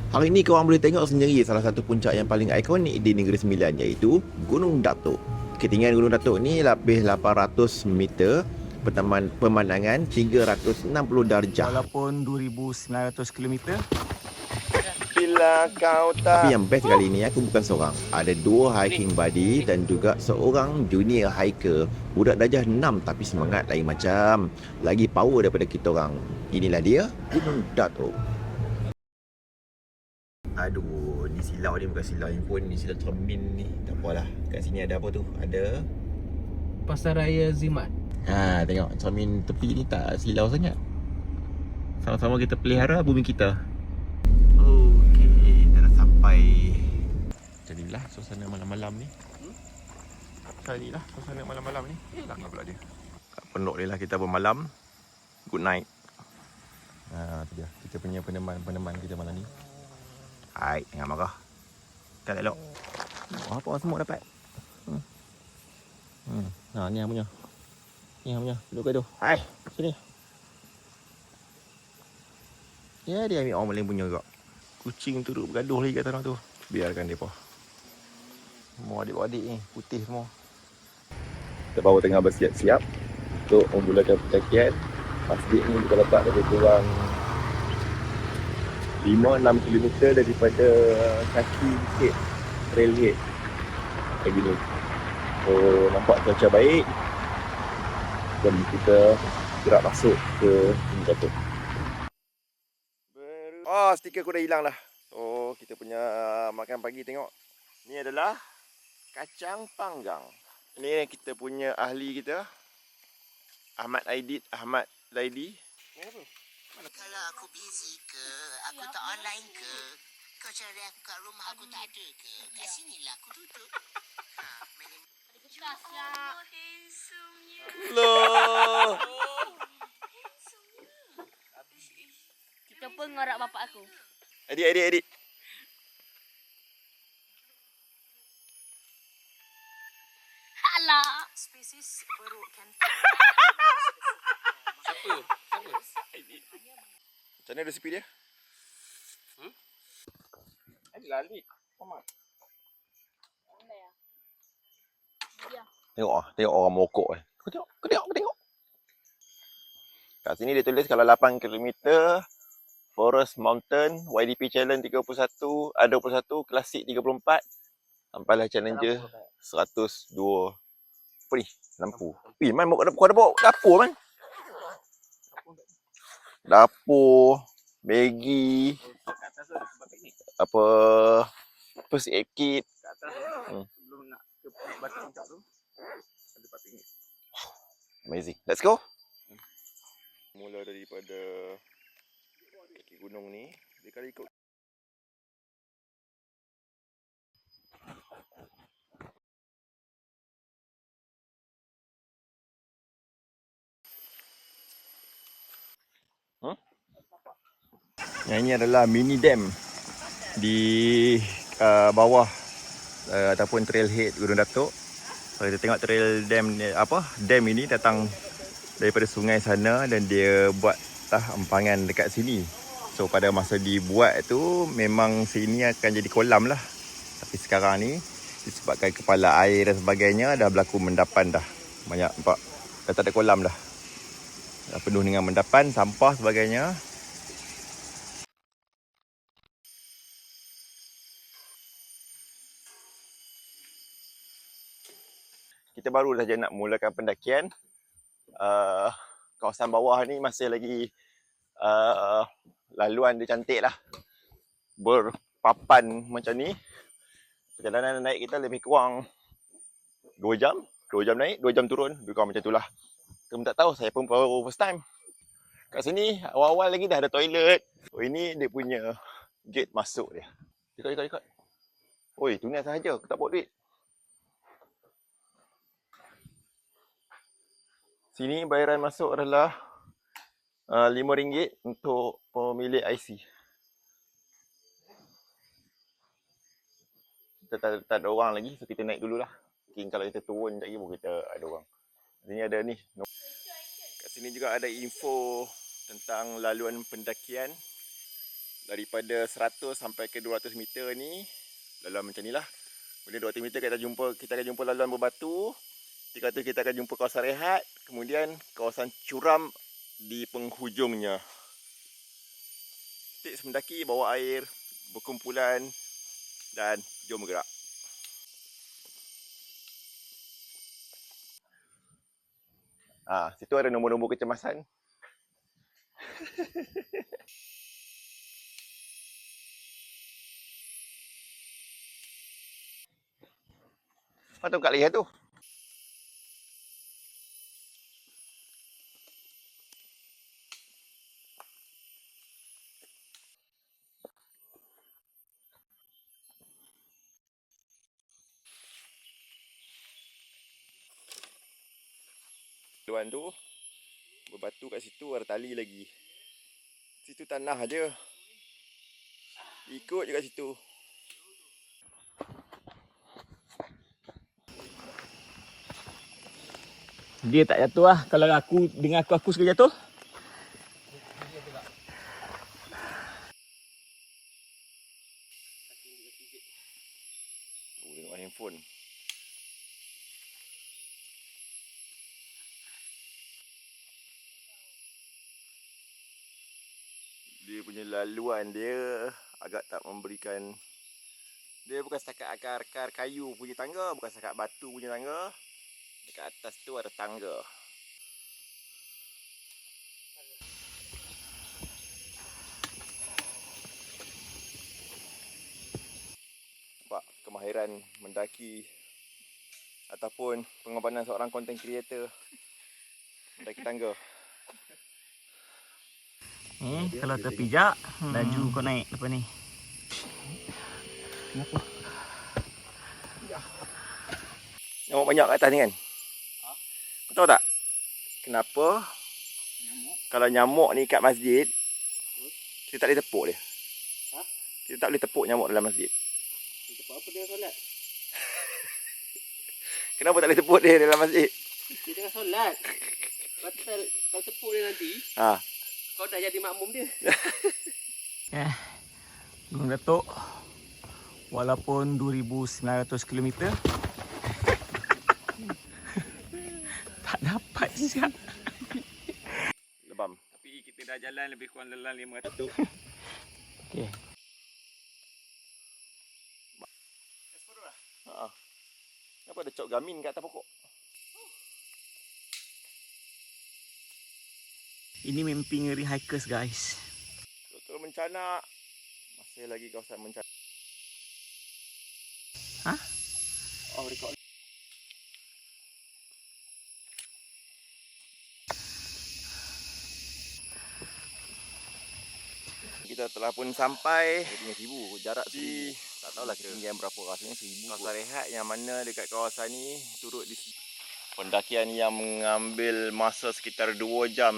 Hari ini korang boleh tengok sendiri salah satu puncak yang paling ikonik di Negeri Sembilan, iaitu Gunung Datuk. Ketinggian Gunung Datuk ni lebih 800 meter, pemandangan 360 darjah. Walaupun 2,900 kilometer. Bila kau tak. Tapi yang best kali ni aku bukan seorang. Ada 2 hiking buddy dan juga seorang junior hiker. Budak darjah 6 tapi semangat lain macam. Lagi power daripada kita orang. Inilah dia Gunung Datuk. Aduh, ni silau ni bukan silau handphone, ni silau cermin ni. Tak apalah. Kat sini ada apa tu? Ada Pasaraya Zimat. ha, tengok cermin tepi ni tak silau sangat. Sama-sama kita pelihara bumi kita. Okey, dah sampai. Jadilah suasana malam-malam ni. Jadilah suasana malam-malam ni. Hilang pula dia. Kat pondok ni lah kita bermalam. Good night. Tu dia. Kita punya peneman kita malam ni. Hai, jangan marah. Kan elok. Apa orang semua dapat? Ni yang punya. Ni yang punya. Duduk kat tu. Hai, sini. Ya, dia ambil orang lain punya juga. Kucing tu duduk bergaduh lagi kat tanah tu. Biarkan dia apa. Semua adik-adik ni, putih semua. Kita baru tengah bersiap-siap untuk memulakan pendakian. Masjid ni kita letak lebih kurang 5-6 km daripada kaki bukit trailhead kayak gini. So nampak cuaca baik. Jom kita gerak masuk ke Gunung Datuk. Oh, stiker aku dah hilang dah. So kita punya makan pagi tengok. Ni adalah kacang panggang. Ni kita punya ahli kita, Ahmad Laidi. Kalau aku busy ke, aku tak online ke, kau cari aku kat rumah aku tak ada ke? Kat sinilah aku duduk. Kaslah. Handsome-nya. Loh. Kita pun ngorak bapak aku. Edit. Alah. Spesies berukkan. Siapa? Macam mana resipi dia? Lali. Tengok orang mokok eh. Kau tengok. Kat sini dia tulis kalau 8 km Forest Mountain, YDP Challenge 31, 21, Klasik 34, sampailah Challenger 102. Apa ni? Lampu. Man, kau ada bawa dapur man. Dapur, Maggi, apa, first aid kit. Sebelum nak ke batu puncak tu, ada 4 pinggir. Amazing. Let's go. Mula daripada kaki gunung ni, dia kali ikut. Yang ini adalah mini dam di bawah ataupun trailhead Gunung Datuk. So, kita tengok trail dam ni, dam ini datang daripada sungai sana dan dia buat empangan dekat sini. So pada masa dibuat tu memang sini akan jadi kolam lah. Tapi sekarang ni disebabkan kepala air dan sebagainya dah berlaku mendapan dah. Banyak nampak dah tak ada kolam dah. Dah penuh dengan mendapan, sampah sebagainya. Kita baru saja nak mulakan pendakian. Kawasan bawah ni masih lagi laluan dia cantik lah. Berpapan macam ni. Perjalanan naik kita lebih kurang 2 jam. 2 jam naik, 2 jam turun. Lebih kurang macam itulah. Kamu tak tahu, saya pun baru first time. Kat sini awal-awal lagi dah ada toilet. Oh, ini dia punya gate masuk dia. Ikut. Oi, tunai sahaja. Aku tak bawa duit. Sini bayaran masuk adalah RM5 untuk pemilik IC. Kita tak ada orang lagi, so kita naik dululah. Mungkin kalau kita turun sekejap lagi baru kita ada orang. Sini ada ni. Kat sini juga ada info tentang laluan pendakian daripada 100 sampai ke 200 meter ni laluan macam ni lah. Kemudian 200 meter kita akan jumpa laluan berbatu. 300 kita akan jumpa kawasan rehat. Kemudian kawasan curam di penghujungnya. Tips mendaki, bawa air, berkumpulan dan jom bergerak. Situ ada nombor-nombor kecemasan. Apa tu kat leher tu? Luan tu berbatu kat situ, ada tali lagi. Situ tanah aje. Ikut je kat situ. Dia tak jatuh lah. Kalau aku dengan aku sekali jatuh. Tengok handphone. Dia punya laluan dia agak tak memberikan. Dia bukan setakat akar-akar kayu punya tangga, bukan setakat batu punya tangga. Dekat atas tu ada tangga. Nampak kemahiran mendaki ataupun pengorbanan seorang content creator mendaki tangga. Kalau terpijak, laju kau naik lepas ni. Nyamuk banyak kat atas ni kan? Kau tahu tak? Kenapa? Kalau nyamuk ni kat masjid, kita tak boleh tepuk dia. Kita tak boleh tepuk nyamuk dalam masjid. Tepuk apa dia solat? Kenapa tak boleh tepuk dia dalam masjid? Dia tengah solat. Pasal kau tepuk dia nanti, kau dah jadi makmum dia. Gunung Datuk, walaupun 2,900 km, tak dapat siap. Lebam. Tapi kita dah jalan lebih kurang dalam 500. Okay. Kenapa ada cok gamin kat atas pokok? Ini mimpi ngeri hikers guys. Betul mencanak. Masih lagi kawasan mencanak. Oh, record. Kita telah pun sampai. Dia 1,000, jarak 1,000. Tak tahulah ketinggian berapa, rasanya 1,000. Kawasan rehat yang mana dekat kawasan ni turut di pendakian yang mengambil masa sekitar 2 jam.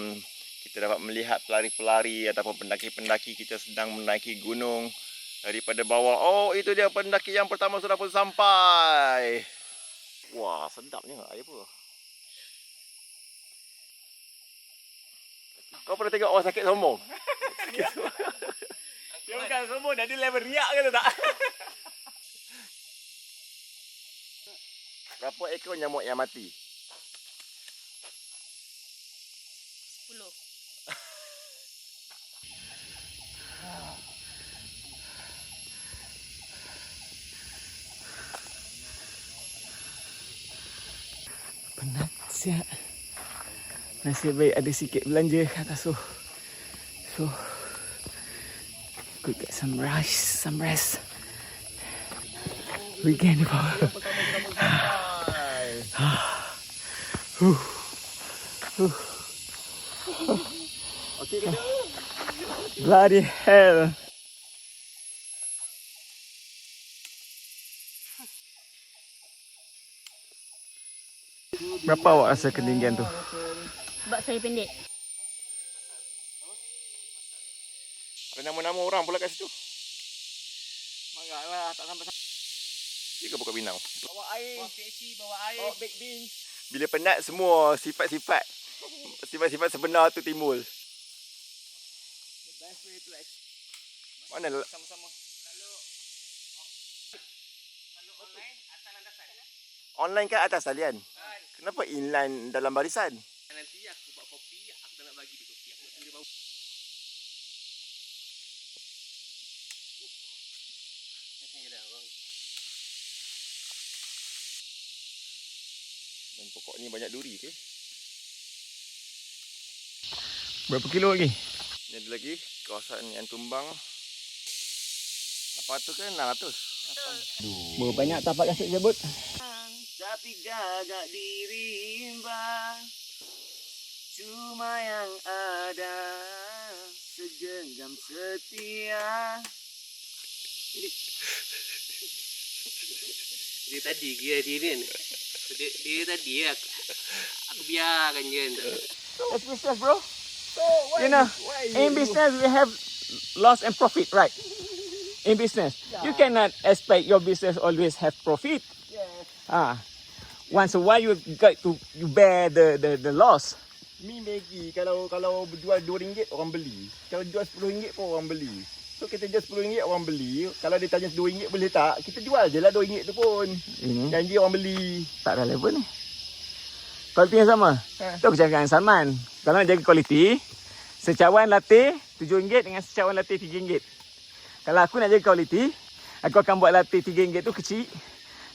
Kita dapat melihat pelari-pelari ataupun pendaki-pendaki kita sedang menaiki gunung daripada bawah. Oh, itu dia pendaki yang pertama sudah pun sampai. Wah, sedapnya air apa? Kau pernah tengok orang sakit sombong? Dia bukan sombong, dah dia level riak ke tak? Berapa ekor nyamuk yang mati? 10. Penat siap. Nasib baik ada sikit belanja kat atas tu. So, could get some rice, some rest. Weekend kau. Okey ke? Bloody hell. Berapa awak rasa ketinggian tu? Sebab saya pendek. Ada nama-nama orang pula kat situ. Marahlah, tak sampai. Dia ke buka binang? Bawa air. Bawa KC, bawa air. Bawa baked beans. Bila penat semua sifat-sifat sebenar tu timbul. The best way to Mana? Sama-sama. Kalau online atas landasan. Online kan atas talian? Kan. Kenapa inline dalam barisan? Nanti aku buat kopi, aku dah nak bagi dia kopi. Aku nak sendiri bau. Ni dah bang. Dan pokok ni banyak duri ke? Berapa kilo lagi? Ni ada lagi kawasan yang tumbang. Apa tu kan 600? Berapa banyak tapak kasut jabut? Tapi jaga diri mbak, cuma yang ada segenggam setia. Dia tadi dia ni. Dia tadi aku biarkan je. That's business, bro. You know, in business we have loss and profit, right? In business, you cannot expect your business always have profit. Once a while you got to bear the loss. Mi Maggi kalau jual RM2 orang beli. Kalau jual RM10 pun orang beli. So kita jual RM10 orang beli. Kalau dia tanya RM2 boleh tak? Kita jual je lah RM2 tu pun. Ini Janji orang beli. tak ada level ni. Kualiti yang sama. Tu aku cakap dengan Salman. Kalau nak jaga kualiti, secawan latte RM7 dengan secawan latte RM3. Kalau aku nak jaga kualiti, aku akan buat latte RM3 tu kecil,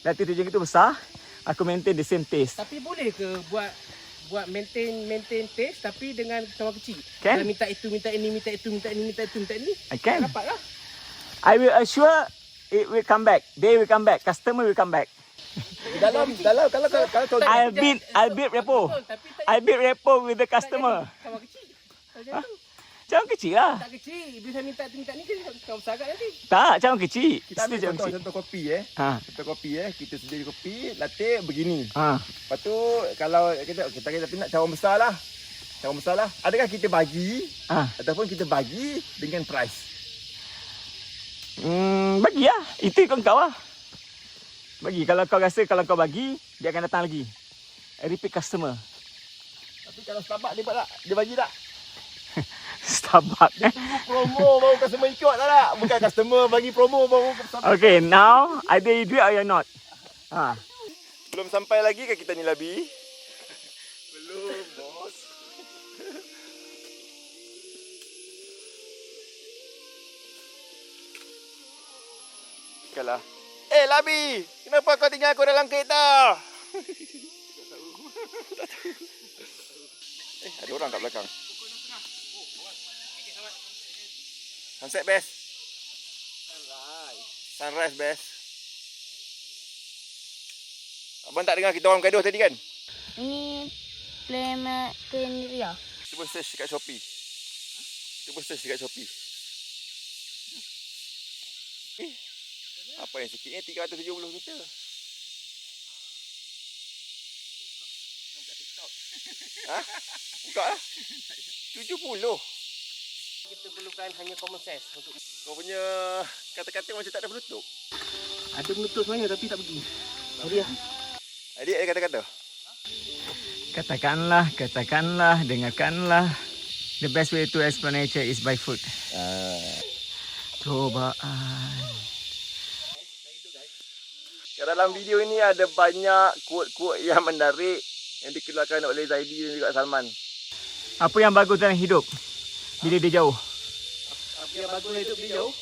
latte RM7 tu besar. Aku maintain the same taste. Tapi boleh ke buat maintain taste tapi dengan cawan kecil? Can. Kalau minta itu, minta ini, minta itu, minta ini, minta itu, minta ini. I can. Dapat lah. I will assure it will come back. They will come back. Customer will come back. Dalam kalau I'll build rapport. Tapi tak I build rapport with the customer. cawan kecil. Macam tu. Cawan kecil lah. Tak kecil. Bila saya minta tu, minta ni kan kau besar kat nanti. Tak, cawan kecil. kita ambil Still cawan kecil. contoh kopi Contoh kopi kita sedia kopi, latte begini. Lepas tu kalau kita nak cawan besar lah. Adakah kita bagi ataupun kita bagi dengan price? Bagi lah. Itu ikut kau lah. Bagi. Kalau kau rasa kalau kau bagi, dia akan datang lagi. A repeat customer. Tapi kalau Starbucks dia buat tak? Dia bagi tak? Starbucks. Tunggu promo baru customer ikut tak? Bukan customer bagi promo baru Starbucks. Okay, now either you do it or you're not. Belum sampai lagi ke kita ni Labi? Belum, bos. Kalah. Labi, kenapa kau tinggal aku dalam kereta? Ada orang kat belakang. Sunset best. Sunrise best. Abang tak dengar kita orang gaduh tadi kan? Ini Playmate Ria. Cuba search dekat Shopee. Apa yang sikit ni 370 meter. Buka lah. 70. Kita perlukan hanya common sense untuk Kau punya kata-kata macam tak ada penutup. ada penutup sebenarnya tapi tak pergi. Sorry lah. Adik ada kata-kata? Katakanlah, dengarkanlah. The best way to explore nature is by foot. Cobaan. Dalam video ini ada banyak quote-quote yang menarik yang dikeluarkan oleh Zaidi dan juga Salman. Apa yang bagus dalam hidup bila dia jauh? Apa yang bagus hidup dia jauh?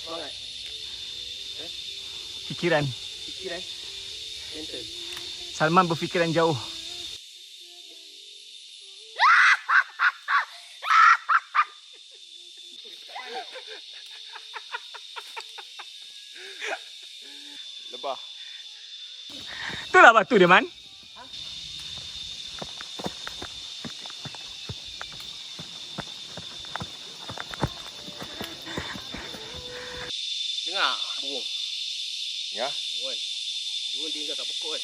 Semangat. Fikiran. Mental. Salman berfikiran jauh. Lebah. Itulah batu dia, Man. Dengar burung. Ya. Burung dia tinggal kat pokok kan.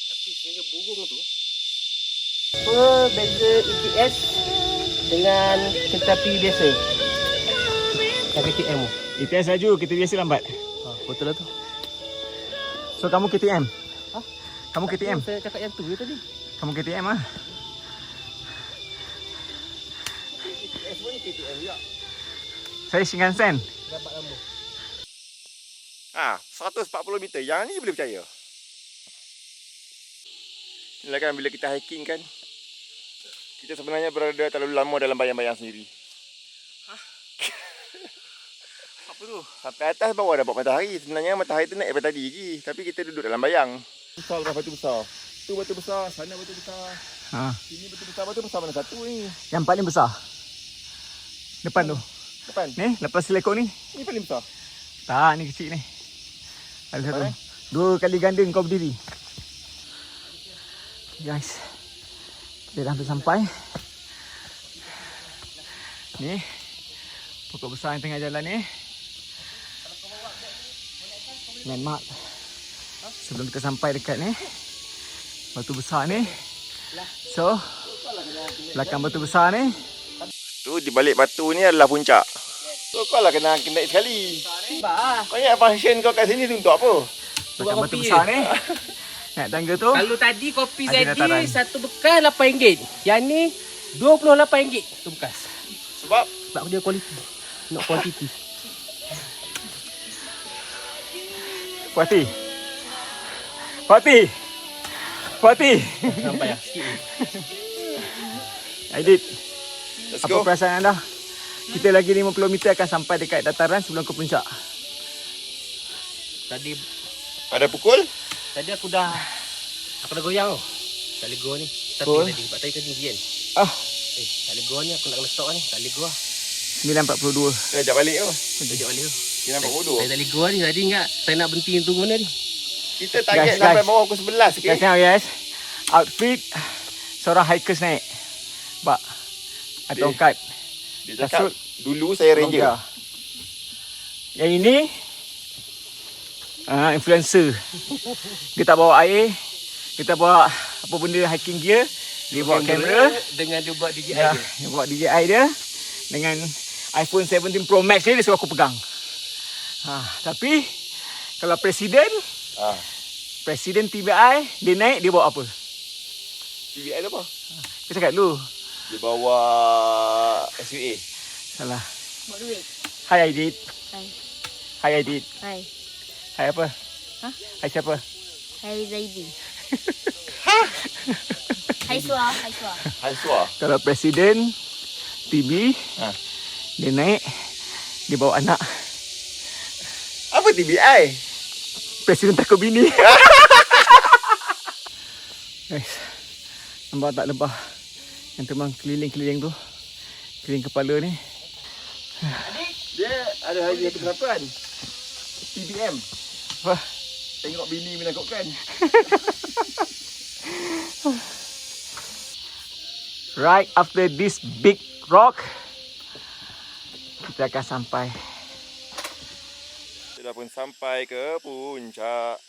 Tapi sebenarnya burung tu apa beza ETS dengan kereta api biasa? KTM tu. ETS laju, kita biasa lambat. Betul lah tu. So kamu KTM? Kamu KTM? Saya cakap yang tu je tadi. Kamu KTM ah? KTM juga. Saya Shinkansen. Dapat lama. 140 meter. Yang ni boleh percaya. Inilah kan bila kita hiking kan, kita sebenarnya berada terlalu lama dalam bayang-bayang sendiri. Apa tu? Sampai atas bawah dapat matahari. Sebenarnya matahari tu naik daripada tadi lagi. Tapi kita duduk dalam bayang. Besar lepas batu besar. Tu batu besar, sana batu besar. Ha. Sini batu besar mana satu ni? Yang paling besar. Depan tu. Depan. Ni, lepas selekor ni. Ni paling besar. Tak, ni kecil ni. Ada satu. Depan, 2 kali ganda kau berdiri. Guys. Kita dah hampir sampai. Ni. Pokok besar yang tengah jalan ni. Landmark. Sebelum kita sampai dekat ni. Batu besar ni. So. Belakang batu besar ni. tu di balik batu ni adalah puncak. So kau lah kena naik sekali. Kau ingat function kau kat sini tu untuk apa? Belakang batu kopi besar ni. Naik tangga tu. Kalau tadi kopi Ada dataran. Zaidi satu bekas RM8. Yang ni RM28 tu bekas. Sebab Sebab dia quality. Not quantity. Puati. Puati. Puati. Sampai lah sikit ni. Aidit. let's Apa go. perasaan anda? Kita lagi 50 meter akan sampai dekat dataran sebelum ke puncak. Tadi Ada pukul? aku dah goyang tau. Tak boleh go ni. Tapi Betul. tadi sebab tadi kan tinggi kan. Ah, Tak boleh go ni, aku nak kena stop ni. Tak boleh go lah. 9.42. Kita ajak balik tu. Sekejap balik tu. Kita nampak Saya bodoh. tak boleh go ni. Tadi ingat saya nak berhenti tunggu mana ni. Kita target Guys, sampai guys. bawah pukul 11 Guys, okay? tengok guys. Outfit seorang hikers naik. Bak. Ada Dia- tongkat. Dia cakap Kasut. dulu saya ranger. Longgar. Yang ini influencer. Dia tak bawa air. Dia tak bawa apa benda hiking gear. Dia bawa kamera. Dengan dia buat DJI Ya, dia. dia bawa DJI dia dengan iPhone 17 Pro Max dia suruh aku pegang. Tapi kalau presiden Ah, TBI dia naik dia bawa apa? TBI tu apa? Dia cakap dulu. Dia bawa SUA. Salah. Bawa duit. Hai Aidit. Hai. Hai Aidit. Hai. Hai apa? Hah? Hai siapa? Hai Zaidi. Hai Sua. Hai Sua. Hai Suar. Kalau presiden TB Ha. dia naik dia bawa anak. Apa TBI? Presiden takut bini. Guys. Nampak tak lebah yang terbang keliling-keliling tu. Keliling kepala ni. Dia ada hari satu penerapan. TBM. Wah. Tengok bini menakutkan. Right after this big rock kita akan sampai. Kita dah pun sampai ke puncak.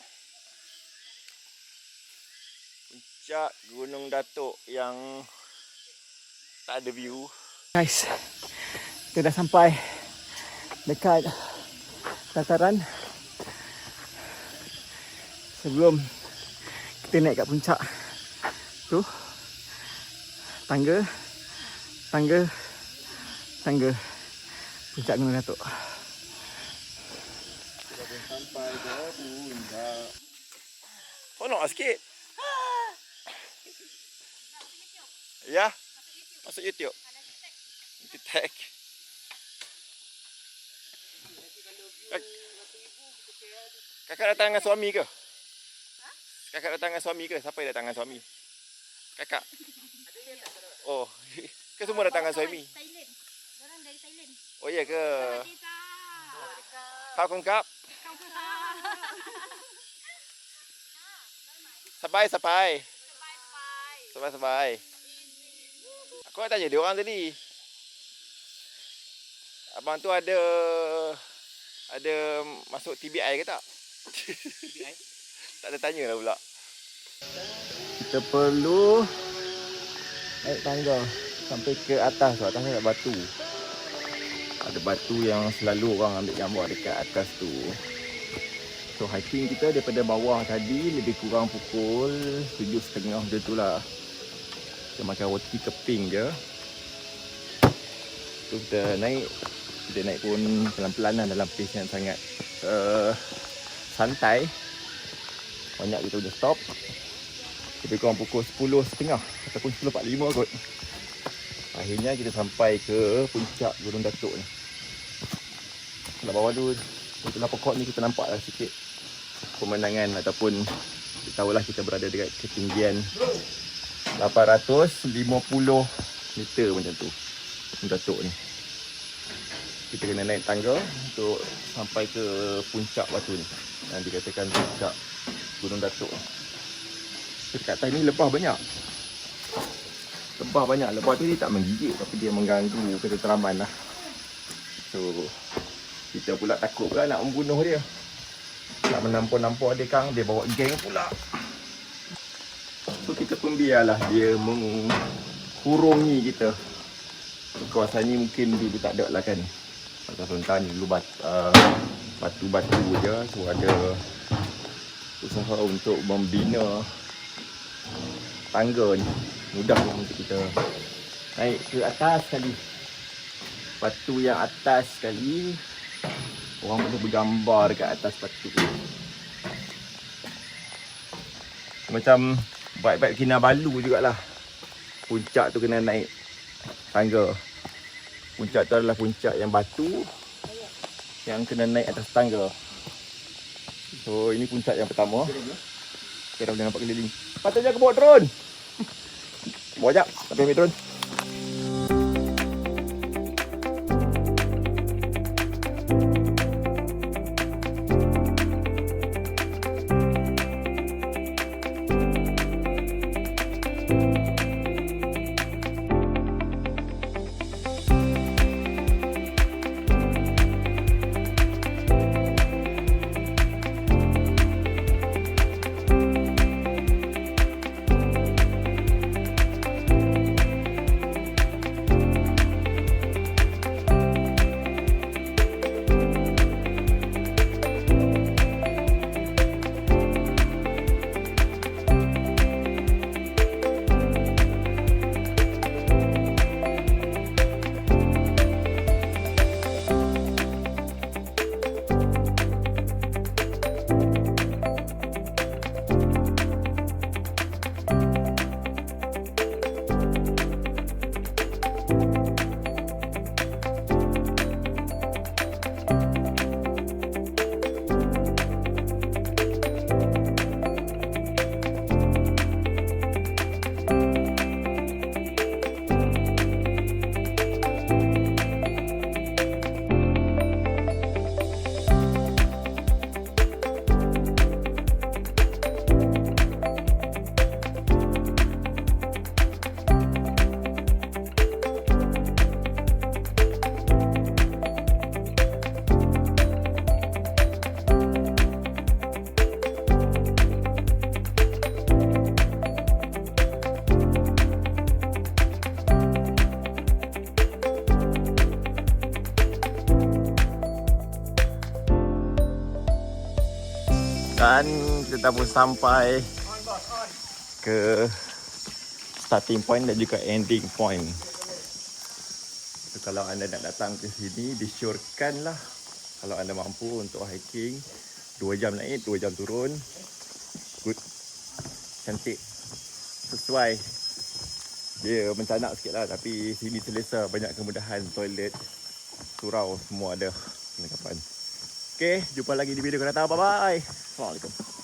Puncak Gunung Datuk yang tak ada view. Guys, kita dah sampai dekat dataran. Sebelum kita naik kat puncak tu, tangga puncak Gunung Datuk. Kita pun sampai ke puncak. Honok lah sikit. Ya, masuk YouTube. Nanti tag. Kakak datang dengan suami ke? Kakak datang dengan suami ke? Siapa yang datang dengan suami? Kakak. Oh, ke semua datang dengan suami? Thailand. Orang dari Thailand. Oh iya ke? Kau kongkap? Sabai. Aku nak tanya dia orang tadi. Abang tu ada masuk TBI ke tak? TBI? Tak ada tanya lah pula. Kita perlu naik tangga sampai ke atas. Atasnya ada batu. Ada batu yang selalu orang ambil gambar dekat atas tu. So hiking kita daripada bawah tadi lebih kurang pukul 7.30 macam tu lah. Kita makan roti keping je. Tu kita naik Kita naik pun pelan-pelan lah, dalam pace yang sangat santai. Banyak kita punya stop. Lebih kurang pukul 10.30 ataupun 10.45 kot. Akhirnya kita sampai ke puncak Gunung Datuk ni. Kat bawah tu, setelah pokok ni kita nampak lah sikit pemandangan ataupun kita tahulah kita berada dekat ketinggian 850 meter macam tu Gunung Datuk ni. Kita kena naik tangga untuk sampai ke puncak batu ni yang dikatakan puncak Gunung Datuk ni. Dekat atas ni lebah banyak. Lebah tu dia tak menggigit tapi dia mengganggu ketenteraman lah. So kita pula takut pula nak membunuh dia. Nak menampur-nampur dia kang, dia bawa geng pula. So kita pun biarlah dia mengkurungi kita. Kawasan ni mungkin dulu tak ada lah kan. Pasal hutan ni dulu batu-batu je. So ada usaha untuk membina tangga ni. Mudah lah untuk kita naik ke atas sekali. Batu yang atas sekali, orang boleh bergambar dekat atas batu tu. Macam baik-baik Kinabalu jugalah. Puncak tu kena naik tangga. Puncak tu adalah puncak yang batu yang kena naik atas tangga. So ini puncak yang pertama. Kita dah boleh nampak keliling. Patutnya aku bawa drone. Bawa sekejap sampai ambil drone. Dan kita pun sampai ke starting point dan juga ending point. So, kalau anda nak datang ke sini, disyorkanlah kalau anda mampu untuk hiking 2 jam naik, 2 jam turun. Good. Cantik. Sesuai. Dia mencanak sikit lah tapi sini selesa, banyak kemudahan, toilet, surau semua ada. Kelengkapan. Okay, jumpa lagi di video akan datang. Bye-bye. Assalamualaikum.